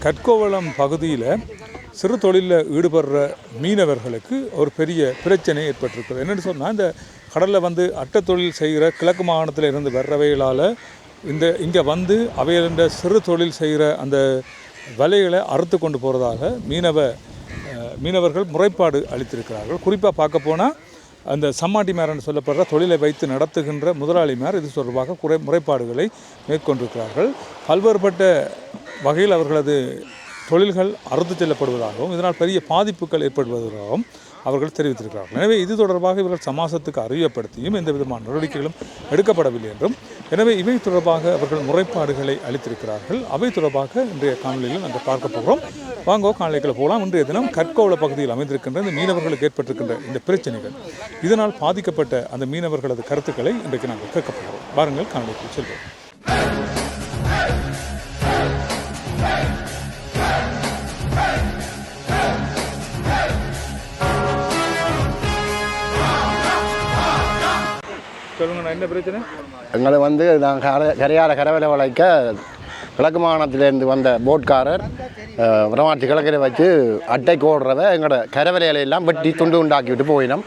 கற்கோவளம் பகுதியில் சிறு தொழிலில் ஈடுபடுற மீனவர்களுக்கு ஒரு பெரிய பிரச்சனை ஏற்பட்டிருக்குது. என்னென்னு சொன்னால், இந்த கடலில் அட்டை தொழில் செய்கிற கிழக்கு மாகாணத்தில் இருந்து வர்றவைகளால் இங்கே அவையில் சிறு தொழில் செய்கிற அந்த வலைகளை அறுத்து கொண்டு போகிறதாக மீனவர்கள் முறைப்பாடு அளித்திருக்கிறார்கள். குறிப்பாக பார்க்க போனால் அந்த சம்மாட்டிமாரன் சொல்லப்படுற தொழிலை வைத்து நடத்துகின்ற முதலாளிமார் இது தொடர்பாக முறைப்பாடுகளை மேற்கொண்டிருக்கிறார்கள். பல்வேறுபட்ட வகையில் அவர்களது தொழில்கள் அறுத்து செல்லப்படுவதாகவும் இதனால் பெரிய பாதிப்புகள் ஏற்படுவதாகவும் அவர்கள் தெரிவித்திருக்கிறார்கள். எனவே இது தொடர்பாக இவர்கள் சமாசத்துக்கு அறியப்படுத்தியும் எந்த விதமான நடவடிக்கைகளும் எடுக்கப்படவில்லை என்றும், எனவே இவை தொடர்பாக அவர்கள் முறைப்பாடுகளை அளித்திருக்கிறார்கள். அவை தொடர்பாக இன்றைய காணொலியில் நாங்கள் பார்க்க போகிறோம். வாங்கோ காணொலிக்குள்ள போகலாம். இன்றைய தினம் கற்கோவள பகுதியில் அமைந்திருக்கின்ற இந்த மீனவர்களுக்கு ஏற்பட்டிருக்கின்ற இந்த பிரச்சனைகள், இதனால் பாதிக்கப்பட்ட அந்த மீனவர்களது கருத்துக்களை இன்றைக்கு நாங்கள் கேட்க போகிறோம். வாருங்கள் காணொலிக்கு செல்வோம். சொல்லுங்கண்ணா, என்ன பிரச்சனை? எங்களை நாங்கள் கரையார கரவலை வளைக்க கிழக்கு மாகாணத்திலேருந்து வந்த போட்காரர் வரமாற்றி கிழக்கரை வச்சு அட்டைக்கு ஓடுறத எங்களோட கரவலையிலெல்லாம் வெட்டி துண்டு உண்டாக்கி விட்டு போயினோம்.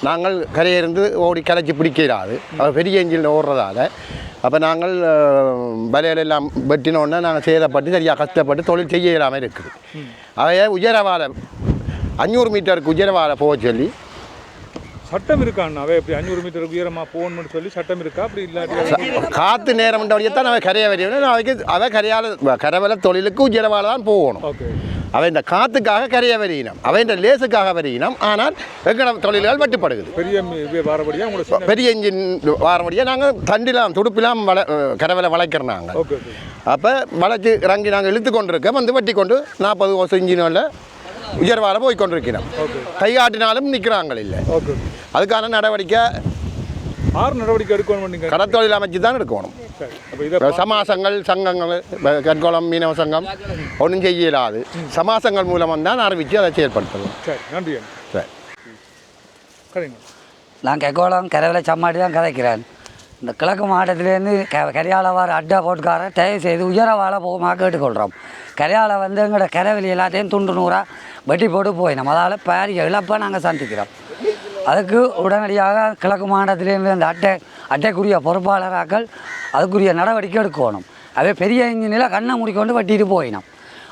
நாங்கள் கரையிருந்து ஓடி கரைச்சி பிடிக்கிறாது, பெரிய எஞ்சில் ஓடுறதால. அப்போ நாங்கள் வலையிலெல்லாம் வெட்டினோடனே நாங்கள் சேதப்பட்டு சரியாக கஷ்டப்பட்டு தொழில் செய்ய இல்லாமல் இருக்குது. அவைய உயரவாலை 500 மீட்டருக்கு உயரவாலை போக சொல்லி சட்டம் இருக்காண்ணாவே எப்படி 500 மீட்டர் உயரமாக போகணும்னு சொல்லி சட்டம் இருக்கா? அப்படி இல்லாட்டி காற்று நேரம் தான் அவன் கரையை வரையணும். அவைக்கு அவன் கரவலை தொழிலுக்கு உயரவாலை தான் போகணும். அவன் இந்த காற்றுக்காக கரையை வரையினம், அவன் லேசுக்காக வரையினம். ஆனால் எங்களோட தொழில்கள் வெட்டுப்படுகிறது. பெரிய இன்ஜின் வாரபடியாக நாங்கள் தண்டிலாம் துடுப்பிலாம் கரவலை வளைக்கிறோம். நாங்கள் அப்போ வளைச்சி இறங்கி நாங்கள் இழுத்து கொண்டு இருக்க வெட்டி கொண்டு 40 வருஷம் இன்ஜினில் உயர்வார போய் கொண்டிருக்கிறோம். கைகாட்டினாலும் நிற்கிறாங்க இல்லை. அதுக்கான நடவடிக்கை எடுக்கணும். கடற்தொழில் அமைச்சு தான் எடுக்கணும். சமாசங்கள் சங்கங்கள் கற்கோளம் மீனவ சங்கம் ஒன்றும் செய்ய இயலாது. சமாசங்கள் மூலமாக தான் அறிவித்து அதை செயல்படுத்தணும். நன்றி. நான் கற்கோளம் கரவலை சம்மாட்டி தான் கதைக்கிறேன். இந்த கிழக்கு மாவட்டத்திலேருந்து கரையாள வார அட்டை போட்டுக்காரன் தயவு செய்து உயரவாழ போகமாக கேட்டுக்கொள்கிறோம். கரையாள எங்களோட கரைவெளி எல்லாத்தையும் துண்டு நூறாக வெட்டி போட்டு போயினோம். அதால் பாரிய இழப்பை நாங்கள் சந்திக்கிறோம். அதுக்கு உடனடியாக கிழக்கு மாவட்டத்திலேருந்து அந்த அட்டைக்குரிய பொறுப்பாளராக்கள் அதுக்குரிய நடவடிக்கை எடுக்கணும். அவை பெரிய இன்ஜினில் கண்ணை முடிக்கொண்டு வெட்டிட்டு போயினோம்.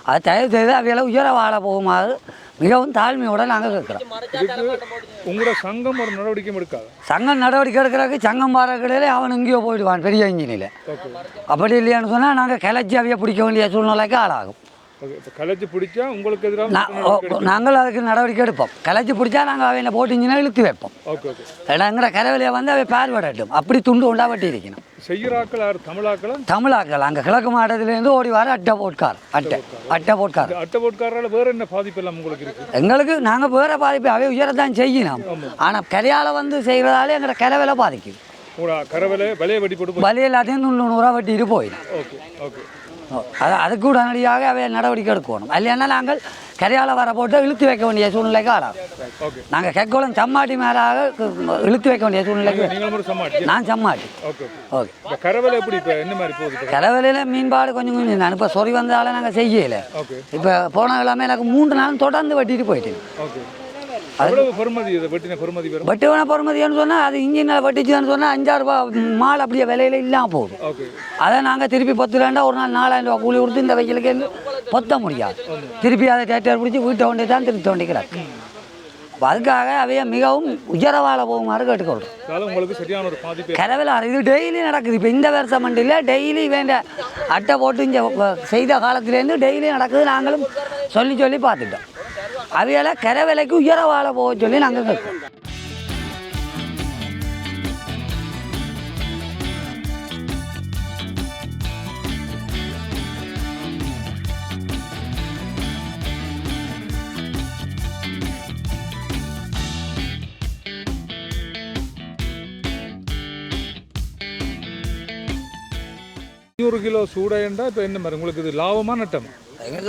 அதை தயவு செய்து அவையில் உயரவாழ போகுமாறு மிகவும் தாழ்மையோடு நாங்கள் கேட்குறோம். உங்களோட சங்கம் ஒரு நடவடிக்கை எடுக்காது? சங்கம் நடவடிக்கை எடுக்கிறதுக்கு சங்கம் பார கடையில் அவன் எங்கேயோ போயிடுவான் பெரிய இன்ஜினில். அப்படி இல்லையான்னு சொன்னால் நாங்கள் கிளச்சி அவையை பிடிக்க வேண்டிய சூழ்நிலைக்கு ஆளாகும். கிளச்சி பிடிச்சா உங்களுக்கு எதிராக நாங்கள் அதுக்கு நடவடிக்கை எடுப்போம். கிளச்சி பிடிச்சா நாங்கள் அவையில் போட்டு இன்ஜினை இழுத்து வைப்போம். எங்கிற கரவலையை அவை பார்வையிடட்டும். அப்படி துண்டு உண்டா வெட்டி இருக்கணும். செய்கிறாக்கள் யார்? தமிழாக்கள் அங்கே கிழக்கு மாவட்டத்திலேருந்து ஓடி வர அட்டை போட்காரால் வேறு என்ன பாதிப்பு எல்லாம் உங்களுக்கு இருக்கு? எங்களுக்கு நாங்கள் வேறு பாதிப்பு அவை உயரத்தான் செய்யணும். ஆனால் கரையால் செய்கிறதாலே எங்களோட கரவலை பாதிக்குது. வலி எல்லாத்தையும் 100 வெட்டிட்டு போயிடும். அதுக்கு உடனடியாக அவை நடவடிக்கை எடுக்கணும். இல்லைன்னா நாங்கள் கரையால் வர போட்டு இழுத்து வைக்க வேண்டிய சூழ்நிலைக்கு ஆளாகும். நாங்கள் கற்கோளம் சம்மாட்டி மேலாக இழுத்து வைக்க வேண்டிய சூழ்நிலைக்கு. நான் சம்மாட்டி. ஓகே. கரவலையில் மீன்பாடு கொஞ்சம் நான் இப்போ சொறி வந்ததால் நாங்கள் செய்யலை. இப்போ போன எல்லாமே எனக்கு 3 நாள் தொடர்ந்து வெட்டிட்டு போயிட்டேன். வெட்டுவன பொறுமதின்னு சொன்னால் அது இன்ஜினில் வெட்டிச்சுன்னு சொன்னால் 5-6 ரூபா மால் அப்படியே விலையில் இல்லாமல் போகுது. அதை நாங்கள் திருப்பி 10 ரூபா ஒரு நாள் 4000 ரூபா கூலி கொடுத்து இந்த வெயிலுக்கு பொத்த முடியாது. திருப்பி அதை டேட்டர் பிடிச்சி வீட்டை வண்டி தான் திருப்பி தோண்டி கிடக்கு. அதுக்காக அவைய மிகவும் உயரவாழ போகுமாறு கேட்டுக்கொள்கிறோம். கரவலை இது டெய்லி நடக்குது. இப்போ இந்த வருஷம் மண்டியில் டெய்லி வேண்ட அட்டை போட்டு இங்கே செய்த காலத்துலேருந்து டெய்லி நடக்குது. நாங்களும் சொல்லி பார்த்துட்டோம். அவையால் கரவலைக்கு உயரவாழ போக சொல்லி நாங்கள் கேட்போம். கிலோ சூடாயண்டா இப்போ என்ன மாதிரி உங்களுக்கு இது லாபமாக நட்டமா?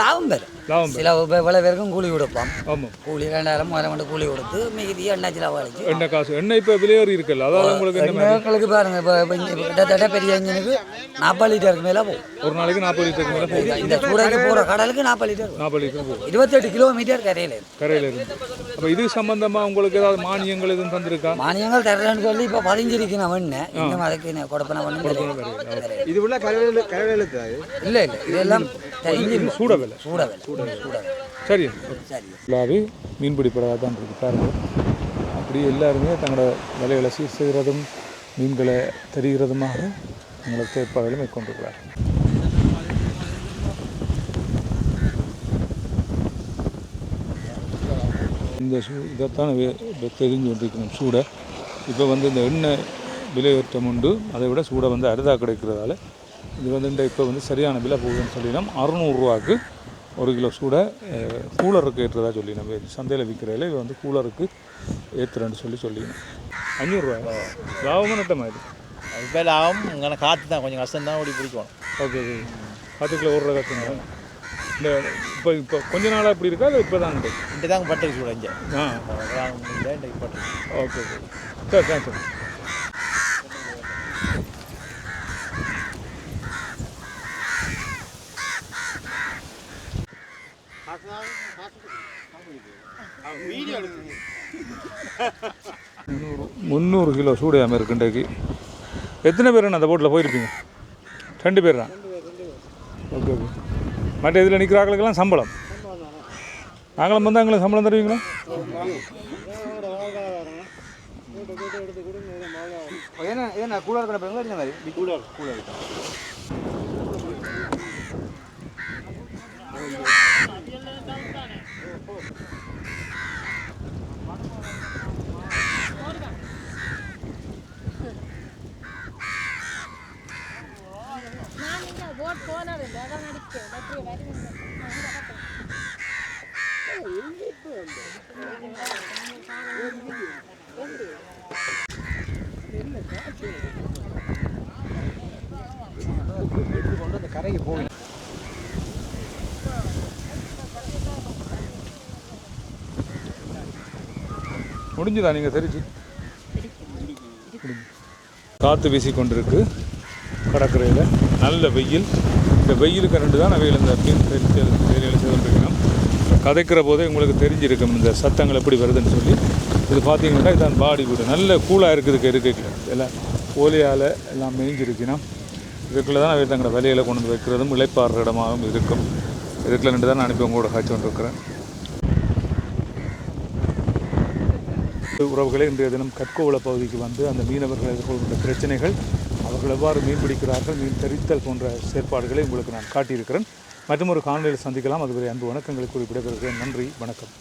லாபம் பெறும். லாபம் சில பல பேருக்கும் கூலி கொடுப்போம். ஆமாம். கூலி 2000 3000 கூலி கொடுத்து மீதி எண்ணெய் செலவழிச்சு எண்ணெய் காசு எண்ணெய் இப்போ விலையேறி இருக்குல்ல, அதாவது உங்களுக்கு என்ன மாதிரி எங்களுக்கு பாருங்க இப்போ கிட்டத்தட்ட பெரிய இன்ஜினுக்கு 40 லிட்டருக்கு மேலே போகும். ஒரு நாளைக்கு 40 லிட்டருக்கு மேலே போகுது. இந்த சூடாக்கி போகிற கடலுக்கு 40 லிட்டர் 40 லிட்டர் போகுது 28 கிலோமீட்டர் கரையில் இருக்கு. கரையில் இருந்து. அப்போ இது சம்பந்தமாக உங்களுக்கு ஏதாவது மானியங்கள் எதுவும் தந்திருக்கா? மானியங்கள் தரலன்னு சொல்லி இப்போ பதிஞ்சிருக்கணும் ஒன்று இன்னும் அதுக்கு கொடுப்பன பண்ணி இது உள்ள கரைவேலுக்கு இல்லை இதெல்லாம் இன்ஜின் சூட விலை. சூட வேலை. சரி சரி ஃபுல்லாகவே மீன்பிடி படகாக தான் இருக்குது பாருங்க. அப்படி எல்லாருமே தங்களோட விலைகளை சீர் செய்கிறதும் மீன்களை தெரிகிறதுமாக தங்களோட ஏற்பாடுகளை மேற்கொண்டிருக்கிறார். இந்த இதைத்தான் தெரிஞ்சு கொண்டிருக்கணும் சூடை. இப்போ இந்த எண்ணெய் விலையேற்றம் உண்டு, அதை விட சூடை அரிதாக கிடைக்கிறதால இது இப்போ சரியான விலை போகுதுன்னு சொல்லினோம். 600 ரூபாய்க்கு 1 கிலோ சூடை கூலருக்கு ஏற்றுறதா சொல்லி நம்ம சந்தையில் விற்கிறதில்ல, இது கூலருக்கு ஏற்றுறேன்னு சொல்லினோம். 500 ரூபா லாபமாக நட்டமாக இது இப்போ லாபம் இங்கே காற்று தான் கொஞ்சம் கஷ்டம் தான் ஓடி பிடிக்கணும். Okay okay. காற்றுக்குள்ளே ஓடுற கஷ்டம் இந்த இப்போ கொஞ்ச நாளாக இப்படி இருக்கா இல்லை இப்போ தான் இங்கே தாங்க பட்டு சூட இங்கே பட்டு. ஓகே ஓகே சரி தேங்க்ஸ். முந்நூறு கிலோ சூடையாமல் இருக்கு இன்றைக்கு. எத்தனை பேர் அந்த போட்டில் போயிருப்பீங்க? 2 பேர் தான். Okay okay. மற்ற இதில் நிற்கிற ஆட்களுக்கெல்லாம் சம்பளம் நாங்களும் எங்களுக்கு சம்பளம் தருவீங்களா? ஏன்னா கூலர் கிடப்பீங்களா இந்த மாதிரி கூலர் கரைக்கு போய் முடிஞ்சுதா நீங்கள் தெரிஞ்சு? காற்று வீசி கொண்டிருக்கு கடற்கரையில், நல்ல வெயில். இந்த வெயிலுக்கு 2 தான் வெயில் இந்த மீன் வேலையில் செய்துകൊണ്ടിருக்கணும். கதைக்கிற போதே உங்களுக்கு தெரிஞ்சிருக்கும் இந்த சத்தங்கள் எப்படி வருதுன்னு சொல்லி. இது பார்த்தீங்கன்னா இதான் பாடி வீடு, நல்ல கூலாக இருக்குது. இருக்கையில் எல்லாம் ஓலையால் எல்லாம் மேய்ஞ்சிருக்கணும். இதுக்குள்ளே தான் அவை தங்களோட விலையில் கொண்டு வைக்கிறதும் இளைப்பாடுற இடமாகவும் இருக்கும். இதுக்குள்ள 2 தான் நான் இப்போ உங்களோட காய்ச்சி கொண்டிருக்கிறேன். உறவுகளை இன்றைய தினம் கற்கோவள பகுதிக்கு அந்த மீனவர்கள் எதிர்கொள்கின்ற பிரச்சனைகள், அவர்கள் எவ்வாறு மீன் பிடிக்கிறார்கள், மீன் தெரித்தல் போன்ற செயற்பாடுகளை உங்களுக்கு நான் காட்டியிருக்கிறேன். மற்றும் ஒரு காணொலியில் சந்திக்கலாம். அதுவரை அன்பு வணக்கங்களை கூறி விடைபெறுகிறேன். நன்றி, வணக்கம்.